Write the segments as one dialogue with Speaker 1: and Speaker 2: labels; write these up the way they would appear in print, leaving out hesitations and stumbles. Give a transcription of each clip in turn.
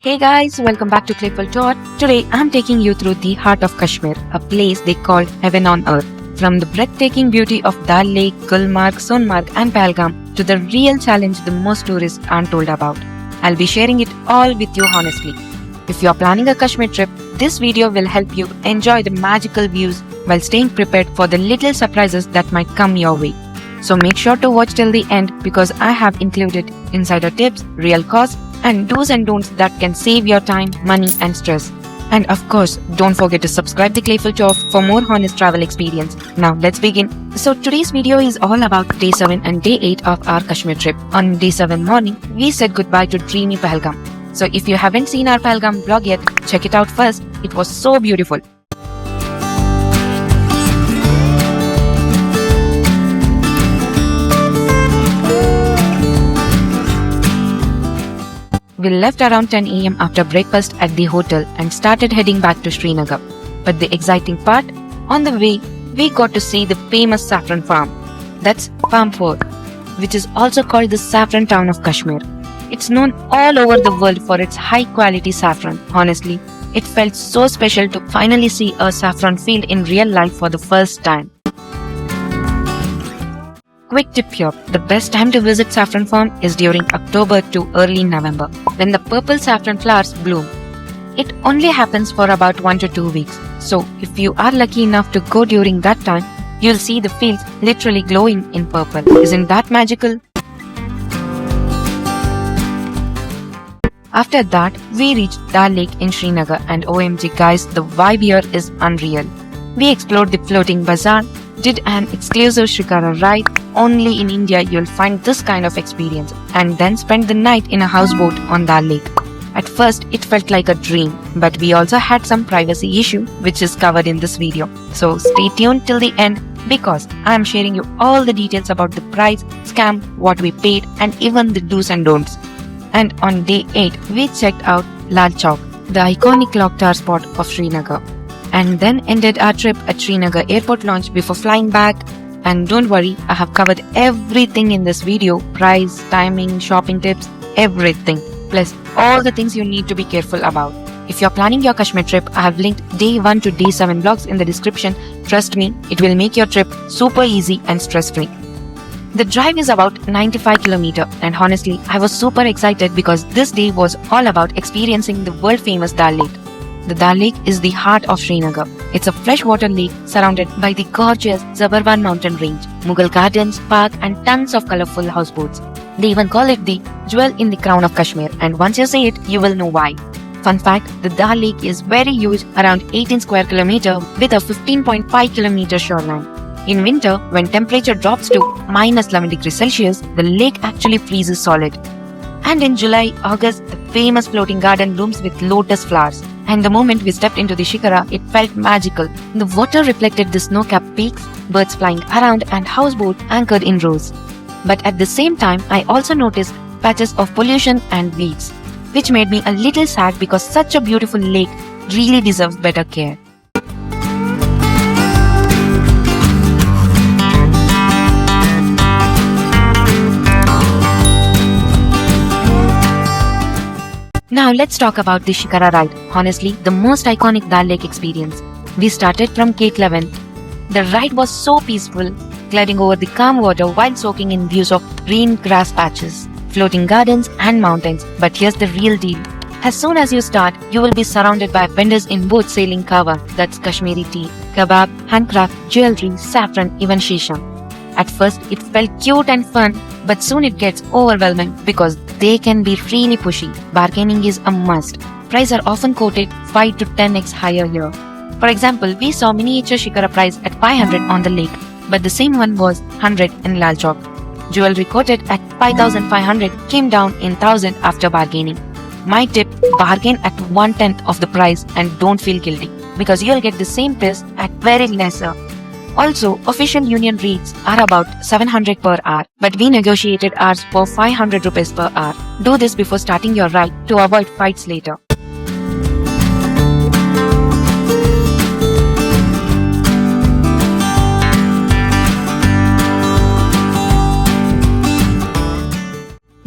Speaker 1: Hey guys, welcome back to Clayful Tour. Today I'm taking you through the heart of Kashmir, a place they call heaven on earth. From the breathtaking beauty of Dal Lake, Gulmarg, Sonamarg and Pahalgam to the real challenge the most tourists aren't told about. I'll be sharing it all with you honestly. If you're planning a Kashmir trip, this video will help you enjoy the magical views while staying prepared for the little surprises that might come your way. So make sure to watch till the end because I have included insider tips, real costs, and do's and don'ts that can save your time, money and stress. And of course, don't forget to subscribe to Clayful Tour for more honest travel experience. Now let's begin. So today's video is all about day 7 and day 8 of our Kashmir trip. On day 7 morning, we said goodbye to dreamy Pahalgam. So if you haven't seen our Pahalgam vlog yet, check it out first. It was so beautiful. We left around 10 am after breakfast at the hotel and started heading back to Srinagar. But the exciting part, on the way, we got to see the famous saffron farm. That's Farm 4, which is also called the saffron town of Kashmir. It's known all over the world for its high quality saffron. Honestly, it felt so special to finally see a saffron field in real life for the first time. Quick tip here, the best time to visit saffron farm is during October to early November, when the purple saffron flowers bloom. It only happens for about 1 to 2 weeks, so if you are lucky enough to go during that time, you'll see the fields literally glowing in purple. Isn't that magical? After that, we reached Dal Lake in Srinagar and OMG guys, the vibe here is unreal. We explored the floating bazaar, did an exclusive Shikara ride. Only in India you'll find this kind of experience, and then spent the night in a houseboat on Dal Lake. At first it felt like a dream, but we also had some privacy issue which is covered in this video. So stay tuned till the end because I am sharing you all the details about the price, scam, what we paid and even the do's and don'ts. And on day 8 we checked out Lal Chowk, the iconic clock tower spot of Srinagar, and then ended our trip at Srinagar airport launch before flying back. And don't worry, I have covered everything in this video, price, timing, shopping tips, everything. Plus all the things you need to be careful about. If you're planning your Kashmir trip, I have linked day 1 to day 7 vlogs in the description. Trust me, it will make your trip super easy and stress-free. The drive is about 95 km and honestly, I was super excited because this day was all about experiencing the world-famous Dal Lake. The Dal Lake is the heart of Srinagar. It's a freshwater lake surrounded by the gorgeous Zabarwan mountain range, Mughal gardens, park and tons of colorful houseboats. They even call it the jewel in the crown of Kashmir, and once you see it, you will know why. Fun fact, the Dal Lake is very huge, around 18 square kilometer with a 15.5 kilometer shoreline. In winter, when temperature drops to minus 11 degrees Celsius, the lake actually freezes solid. And in July, August, the famous floating garden blooms with lotus flowers. And the moment we stepped into the Shikara, it felt magical. The water reflected the snow-capped peaks, birds flying around and houseboats anchored in rows. But at the same time, I also noticed patches of pollution and weeds, which made me a little sad because such a beautiful lake really deserves better care. Now let's talk about the Shikara ride. Honestly, the most iconic Dal Lake experience. We started from Gate 11. The ride was so peaceful, gliding over the calm water while soaking in views of green grass patches, floating gardens and mountains. But here's the real deal. As soon as you start, you will be surrounded by vendors in boats selling kava, that's Kashmiri tea, kebab, handcraft, jewelry, saffron, even shisha. At first, it felt cute and fun, but soon it gets overwhelming because they can be really pushy. Bargaining is a must. Prices are often quoted 5 to 10x higher here. For example, we saw miniature Shikara price at 500 on the lake, but the same one was 100 in Lal Chowk. Jewelry quoted at 5,500 came down in 1,000 after bargaining. My tip, bargain at 1/10 of the price and don't feel guilty because you'll get the same piece at very lesser. Also, official union rates are about 700 per hour, but we negotiated ours for 500 rupees per hour. Do this before starting your ride to avoid fights later.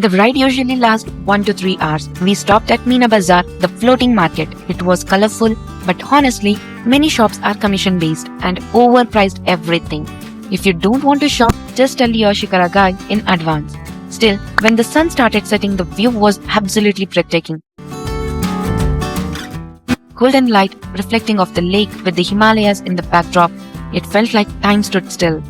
Speaker 1: The ride usually lasts 1 to 3 hours. We stopped at Meena Bazaar, the floating market. It was colorful, but honestly, many shops are commission based and overpriced everything. If you don't want to shop, just tell your Shikara guide in advance. Still, when the sun started setting, the view was absolutely breathtaking. Golden light reflecting off the lake with the Himalayas in the backdrop, it felt like time stood still.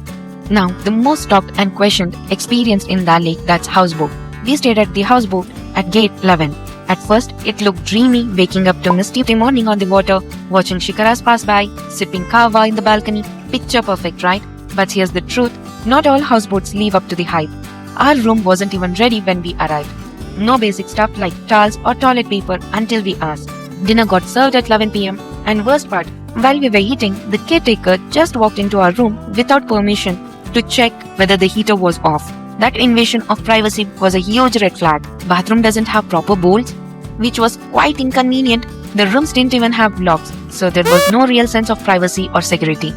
Speaker 1: Now, the most talked and questioned experience in Dal Lake, that's houseboat. We stayed at the houseboat at gate 11. At first, it looked dreamy, waking up to misty morning on the water, watching shikaras pass by, sipping kava in the balcony. Picture perfect, right? But here's the truth, not all houseboats live up to the hype. Our room wasn't even ready when we arrived. No basic stuff like towels or toilet paper until we asked. Dinner got served at 11 p.m. and worst part, while we were eating, the caretaker just walked into our room without permission to check whether the heater was off. That invasion of privacy was a huge red flag. Bathroom doesn't have proper bowls, which was quite inconvenient. The rooms didn't even have locks, so there was no real sense of privacy or security.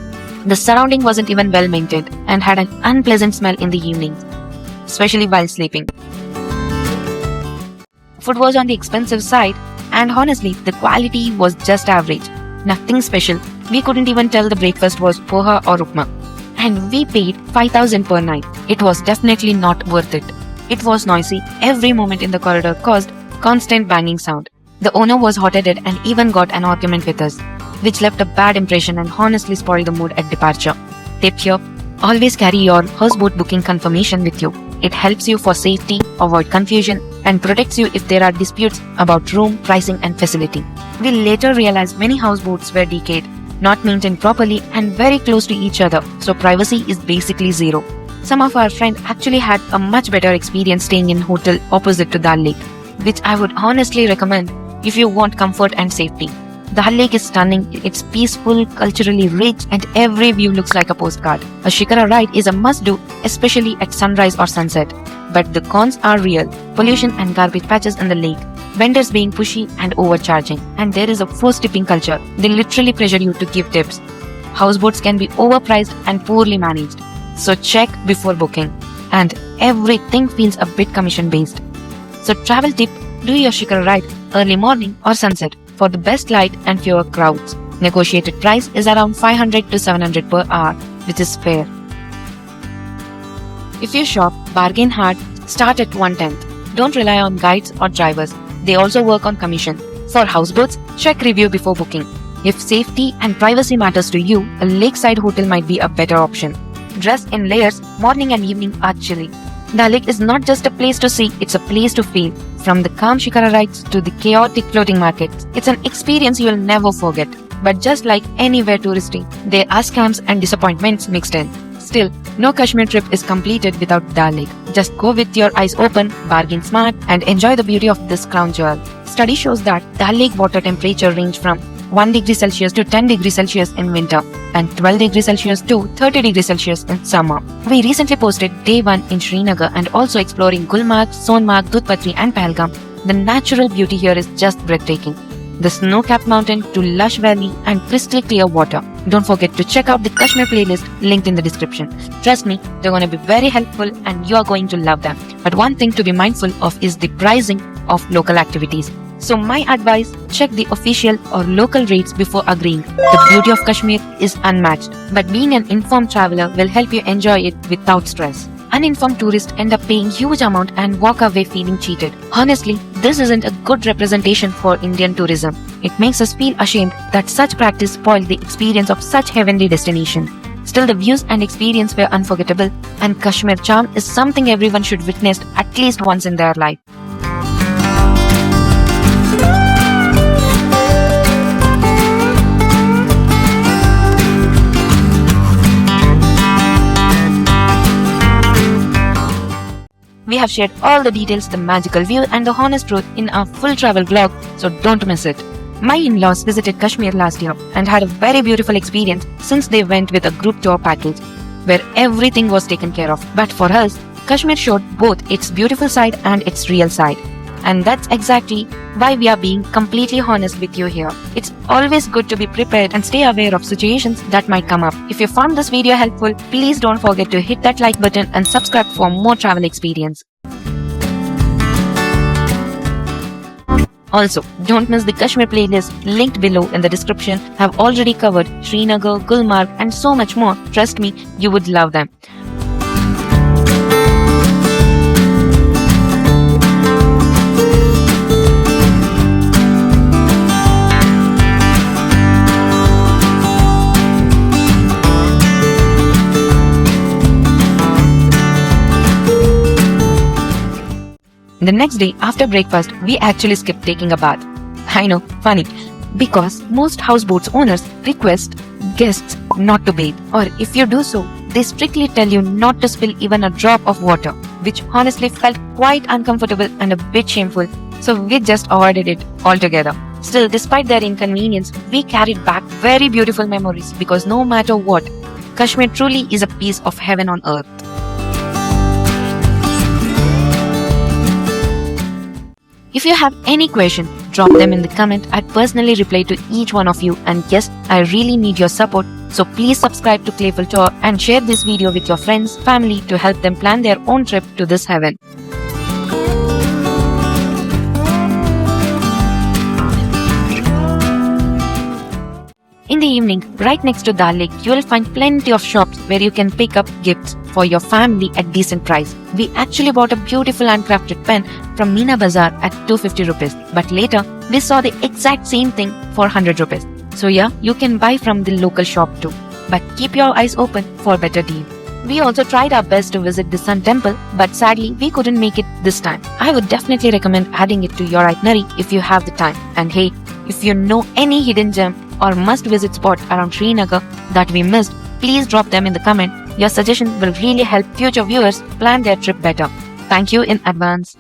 Speaker 1: The surrounding wasn't even well maintained and had an unpleasant smell in the evenings, especially while sleeping. Food was on the expensive side, and honestly, the quality was just average. Nothing special. We couldn't even tell the breakfast was poha or upma. And we paid 5,000 per night. It was definitely not worth it. It was noisy. Every moment in the corridor caused constant banging sound. The owner was hot-headed and even got an argument with us, which left a bad impression and honestly spoiled the mood at departure. Tip here, always carry your houseboat booking confirmation with you. It helps you for safety, avoid confusion, and protects you if there are disputes about room, pricing, and facility. We later realized many houseboats were decayed, not maintained properly, and very close to each other, so privacy is basically zero. Some of our friends actually had a much better experience staying in hotel opposite to Dal Lake, which I would honestly recommend if you want comfort and safety. Dal Lake is stunning, it's peaceful, culturally rich, and every view looks like a postcard. A Shikara ride is a must-do, especially at sunrise or sunset. But the cons are real: pollution and garbage patches in the lake, vendors being pushy and overcharging, and there is a forced tipping culture. They literally pressure you to give tips. Houseboats can be overpriced and poorly managed, so check before booking. And everything feels a bit commission-based. So travel tip, do your Shikara ride early morning or sunset for the best light and fewer crowds. Negotiated price is around 500 to 700 per hour, which is fair. If you shop, bargain hard, start at 1/10. Don't rely on guides or drivers. They also work on commission. For houseboats, check review before booking. If safety and privacy matters to you, a lakeside hotel might be a better option. Dress in layers, morning and evening are chilly. Dal Lake is not just a place to see, it's a place to feel. From the calm Shikara rides to the chaotic floating markets, it's an experience you'll never forget. But just like anywhere touristy, there are scams and disappointments mixed in. Still, no Kashmir trip is completed without Dal Lake. Just go with your eyes open, bargain smart, and enjoy the beauty of this crown jewel. Study shows that Dal Lake water temperature range from 1 degree Celsius to 10 degrees Celsius in winter and 12 degrees Celsius to 30 degrees Celsius in summer. We recently posted day 1 in Srinagar and also exploring Gulmarg, Sonamarg, Doodhpathri and Pahalgam. The natural beauty here is just breathtaking. The snow-capped mountain to lush valley and crystal clear water. Don't forget to check out the Kashmir playlist linked in the description. Trust me, they're going to be very helpful and you're going to love them. But one thing to be mindful of is the pricing of local activities. So my advice, check the official or local rates before agreeing. The beauty of Kashmir is unmatched, but being an informed traveler will help you enjoy it without stress. Uninformed tourists end up paying huge amount and walk away feeling cheated. Honestly, this isn't a good representation for Indian tourism. It makes us feel ashamed that such practice spoiled the experience of such heavenly destination. Still, the views and experience were unforgettable, and Kashmir charm is something everyone should witness at least once in their life. We have shared all the details, the magical view and the honest truth in our full travel vlog, so don't miss it. My in-laws visited Kashmir last year and had a very beautiful experience since they went with a group tour package where everything was taken care of. But for us, Kashmir showed both its beautiful side and its real side. And that's exactly why we are being completely honest with you here. It's always good to be prepared and stay aware of situations that might come up. If you found this video helpful, please don't forget to hit that like button and subscribe for more travel experience. Also, don't miss the Kashmir playlist linked below in the description. Have already covered Srinagar, Gulmarg and so much more. Trust me, you would love them. The next day after breakfast, we actually skipped taking a bath. I know, funny, because most houseboats owners request guests not to bathe, or if you do so, they strictly tell you not to spill even a drop of water, which honestly felt quite uncomfortable and a bit shameful, so we just avoided it altogether. Still, despite their inconvenience, we carried back very beautiful memories because no matter what, Kashmir truly is a piece of heaven on earth. If you have any question, drop them in the comment. I personally reply to each one of you, and yes, I really need your support. So please subscribe to Clayful Tour and share this video with your friends, family to help them plan their own trip to this heaven. In the evening, right next to Dal Lake, you will find plenty of shops where you can pick up gifts for your family at decent price. We actually bought a beautiful handcrafted pen from Meena Bazaar at 250 rupees. But later, we saw the exact same thing for 100 rupees. So yeah, you can buy from the local shop too. But keep your eyes open for better deal. We also tried our best to visit the Sun Temple, but sadly, we couldn't make it this time. I would definitely recommend adding it to your itinerary if you have the time. And hey, if you know any hidden gem or must-visit spot around Srinagar that we missed, please drop them in the comment. Your suggestion will really help future viewers plan their trip better. Thank you in advance.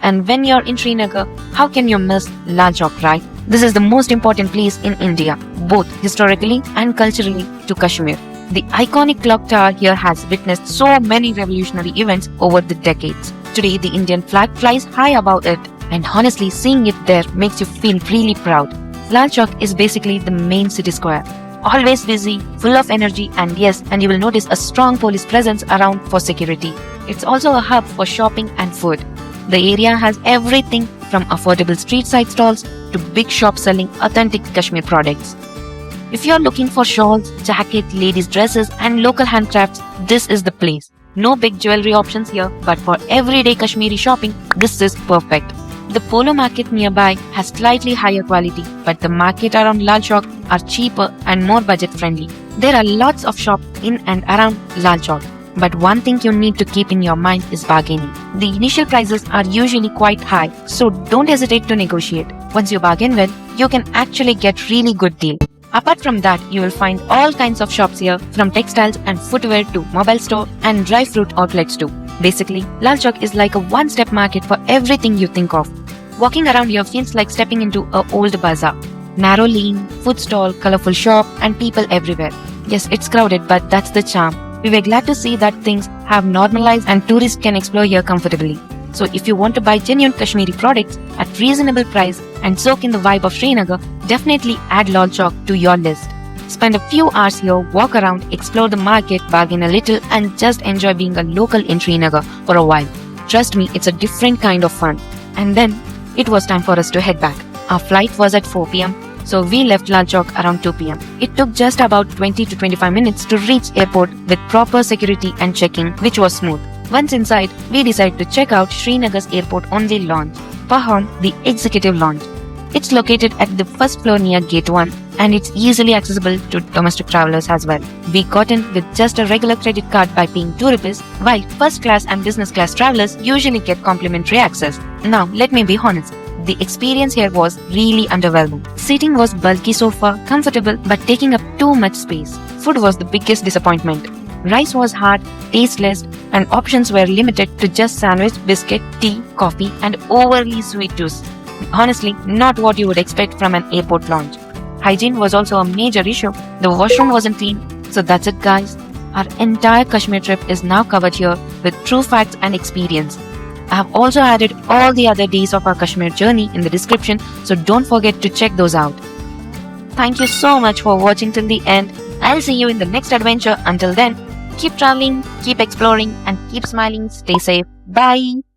Speaker 1: And when you're in Srinagar, how can you miss Lal Chowk, right? This is the most important place in India, both historically and culturally to Kashmir. The iconic clock tower here has witnessed so many revolutionary events over the decades. Today, the Indian flag flies high above it, and honestly, seeing it there makes you feel really proud. Lal Chowk is basically the main city square. Always busy, full of energy, and yes, and you will notice a strong police presence around for security. It's also a hub for shopping and food. The area has everything from affordable street side stalls to big shops selling authentic Kashmir products. If you're looking for shawls, jackets, ladies' dresses and local handcrafts, this is the place. No big jewelry options here, but for everyday Kashmiri shopping, this is perfect. The Polo market nearby has slightly higher quality, but the market around Lal Chowk are cheaper and more budget friendly. There are lots of shops in and around Lal Chowk. But one thing you need to keep in your mind is bargaining. The initial prices are usually quite high, so don't hesitate to negotiate. Once you bargain well, you can actually get really good deal. Apart from that, you will find all kinds of shops here, from textiles and footwear to mobile store and dry fruit outlets too. Basically, Lal Chowk is like a one-step market for everything you think of. Walking around here feels like stepping into an old bazaar. Narrow lane, food stall, colorful shop and people everywhere. Yes, it's crowded, but that's the charm. We were glad to see that things have normalized and tourists can explore here comfortably. So if you want to buy genuine Kashmiri products at reasonable price and soak in the vibe of Srinagar, definitely add Lal Chowk to your list. Spend a few hours here, walk around, explore the market, bargain a little and just enjoy being a local in Srinagar for a while. Trust me, it's a different kind of fun. And then, it was time for us to head back. Our flight was at 4 p.m. So we left Lal Chowk around 2 p.m. It took just about 20 to 25 minutes to reach airport with proper security and checking, which was smooth. Once inside, we decided to check out Srinagar's airport only lounge, Pahalgam, the executive lounge. It's located at the first floor near Gate 1 and it's easily accessible to domestic travelers as well. We got in with just a regular credit card by paying 2 rupees, while first class and business class travelers usually get complimentary access. Now, let me be honest. The experience here was really underwhelming. Seating was bulky sofa, comfortable but taking up too much space. Food was the biggest disappointment. Rice was hard, tasteless, and options were limited to just sandwich, biscuit, tea, coffee, and overly sweet juice. Honestly, not what you would expect from an airport lounge. Hygiene was also a major issue. The washroom wasn't clean, so that's it guys. Our entire Kashmir trip is now covered here with true facts and experience. I have also added all the other days of our Kashmir journey in the description, so don't forget to check those out. Thank you so much for watching till the end. I'll see you in the next adventure. Until then, keep traveling, keep exploring, and keep smiling. Stay safe. Bye.